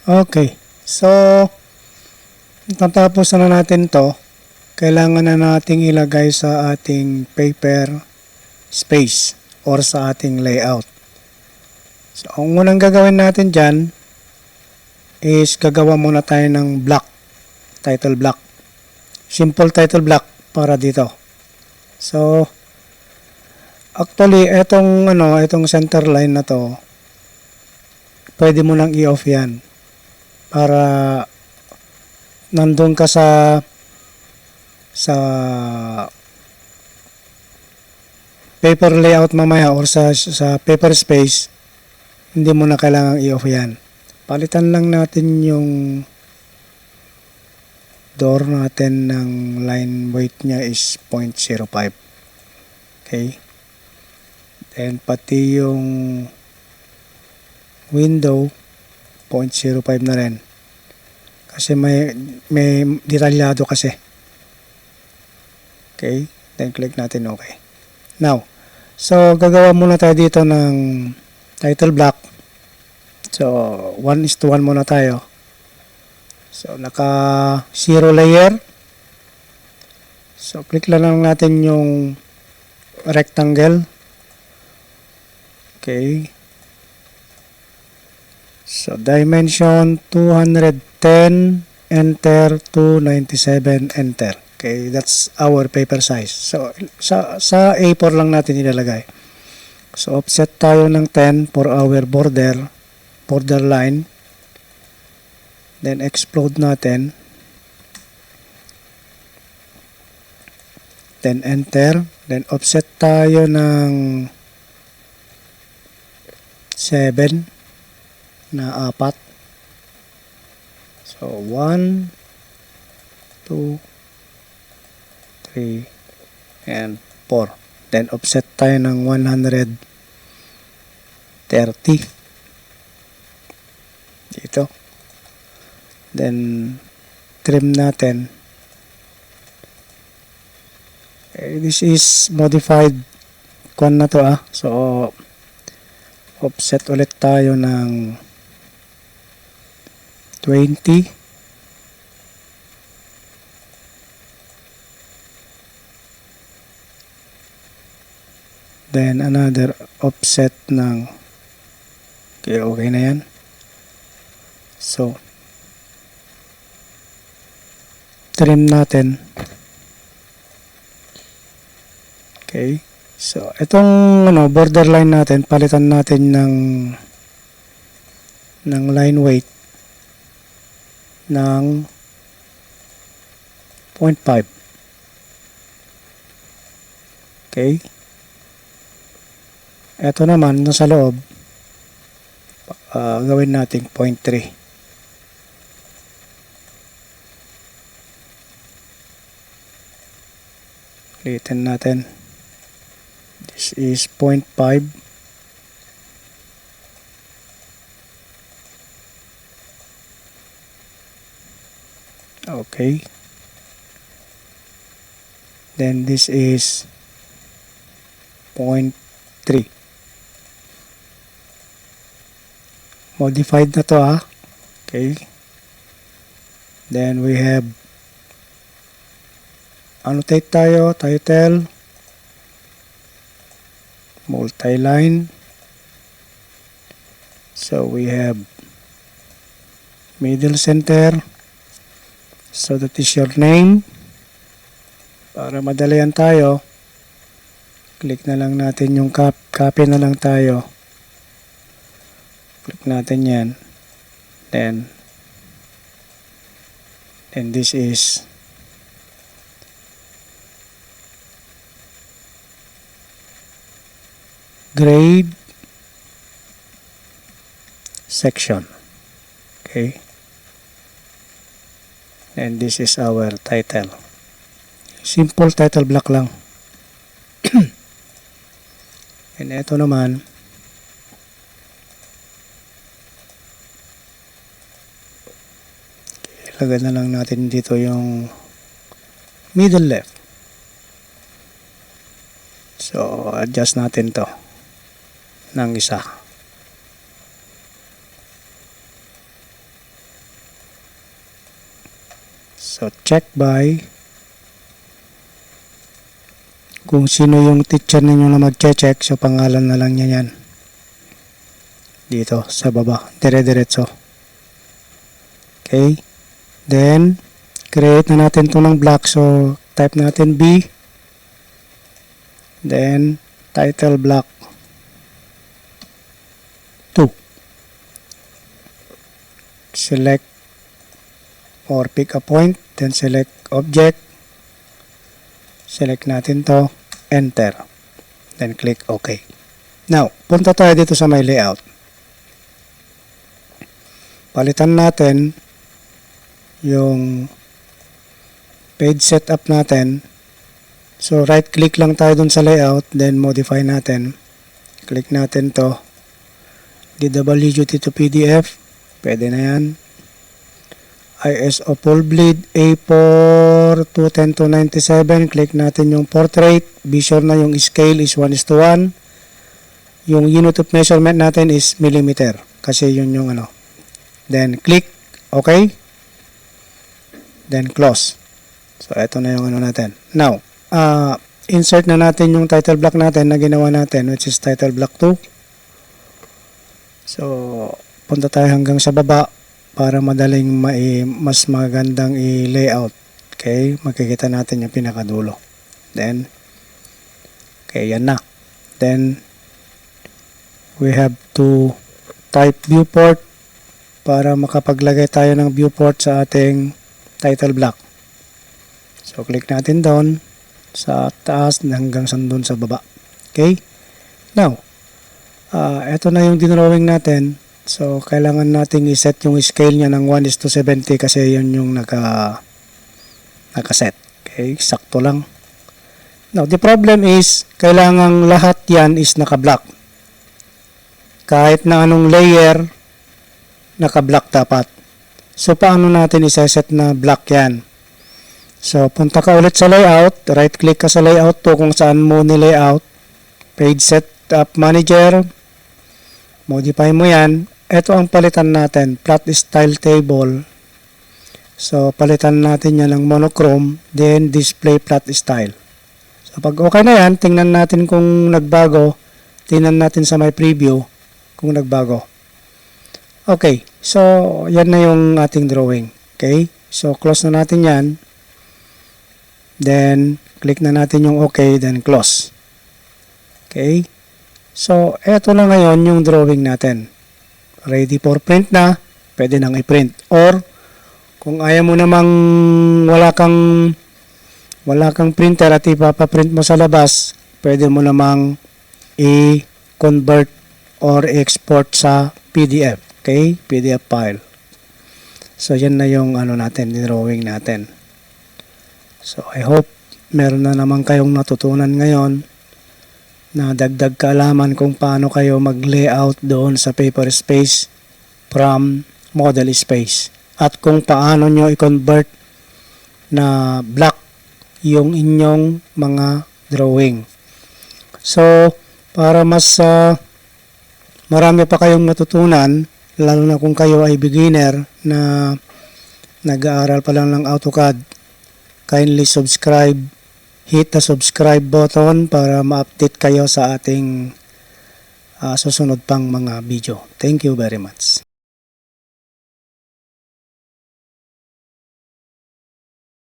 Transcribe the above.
Okay. So, natapos na natin to. Kailangan na nating ilagay sa ating paper space or sa ating layout. So, ang unang gagawin natin dyan is gagawa muna tayo ng block, title block. Simple title block para dito. So, actually, itong center line na to, pwede mo nang i-off yan para nandun ka sa paper layout mamaya or sa paper space, hindi mo na kailangang i-off yan. Palitan lang natin yung door natin ng line weight niya is 0.05. Okay. Then pati yung window 0.05 na rin. Kasi may detalyado kasi. Okay. Then click natin okay. Now, so gagawa muna tayo dito ng title block. So 1:1 muna tayo. So naka 0 layer. So click lang natin yung rectangle. Okay. So dimension 210, enter, 297, enter. Okay, that's our paper size. So sa A4 lang natin ilalagay. So offset tayo ng 10 for our border line. Then explode natin. Then enter. Then offset tayo ng 7 na 4. So 1, 2, 3, and 4. Then offset tayo ng 130 dito. Then trim natin. Okay, this is modified kwan na to So offset ulit tayo ng 20. Then another offset ng okay na yan. So trim natin. Okay. So itong borderline natin, palitan natin ng line weight ng 0.5. Okay. Ito naman nasa loob, gawin natin 0.3. Ulitin natin. This is 0.5. Okay. Then this is 0.3. Modified na to Okay. Then we have annotate tayo, title, multi-line. So we have middle center. So that is your name. Para madalian tayo, click na lang natin yung copy na lang tayo. Click natin yan. Then this is grade section. Okay. And this is our title. Simple title block lang. And ito naman, ilagay na lang natin dito yung middle left. So adjust natin to ng isa. check by kung sino yung teacher ninyo na mag-check, so pangalan na lang niya yan. Dito sa baba, dire-diretso. Okay. Then, create na natin ito ng block. So, type natin B. Then, title block 2. Select or pick a point. Then, select object. Select natin to. Enter. Then, click OK. Now, punta tayo dito sa my layout. Palitan natin yung page setup natin. So, right click lang tayo dun sa layout, then modify natin. Click natin to. DWGT to PDF. Pwede na yan. ISO full bleed A4 210-297. Click natin yung portrait. Be sure na yung scale is 1:1. Yung unit of measurement natin is millimeter. Kasi yun yung ano. Then, click. Okay. Then, close. So, ito na yung ano natin. Now, insert na natin yung title block natin na ginawa natin, which is title block 2. So, punta tayo hanggang sa baba para madaling mas magandang i-layout. Okay, makikita natin yung pinakadulo. Then, okay, yan na. Then, we have to type viewport para makapaglagay tayo ng viewport sa ating title block. So, click natin doon sa taas hanggang doon sa baba. Okay? Now, ito na yung dinrawing natin. So, kailangan nating iset yung scale niya ng 1:70 kasi yun yung nakaset. Okay? Sakto lang. Now, the problem is, kailangan lahat yan is naka-block. Kahit na anong layer, naka-block dapat. So, paano natin iseset na block yan? So, punta ka ulit sa layout. Right-click ka sa layout to kung saan mo ni-layout. Page Setup Manager. Modify mo yan. Ito ang palitan natin. Plot Style Table. So, palitan natin yan ng monochrome. Then, Display Plot Style. So, pag okay na yan, tingnan natin kung nagbago. Tingnan natin sa my preview kung nagbago. Okay. So, yan na yung ating drawing. Okay? So, close na natin yan. Then, click na natin yung OK, then close. Okay? So, eto na ngayon yung drawing natin. Ready for print na, pwede nang i-print. Or, kung ayaw mo namang wala kang printer at ipapaprint mo sa labas, pwede mo namang i-convert or export sa PDF. Okay? PDF file. So, yan na yung ano natin, drawing natin. So, I hope meron na naman kayong natutunan ngayon na dagdag kaalaman kung paano kayo mag-layout doon sa paper space from model space. At kung paano nyo i-convert na block yung inyong mga drawing. So, para mas marami pa kayong matutunan, lalo na kung kayo ay beginner na nag-aaral pa lang ng AutoCAD, kindly subscribe, hit the subscribe button para ma-update kayo sa ating susunod pang mga video. Thank you very much.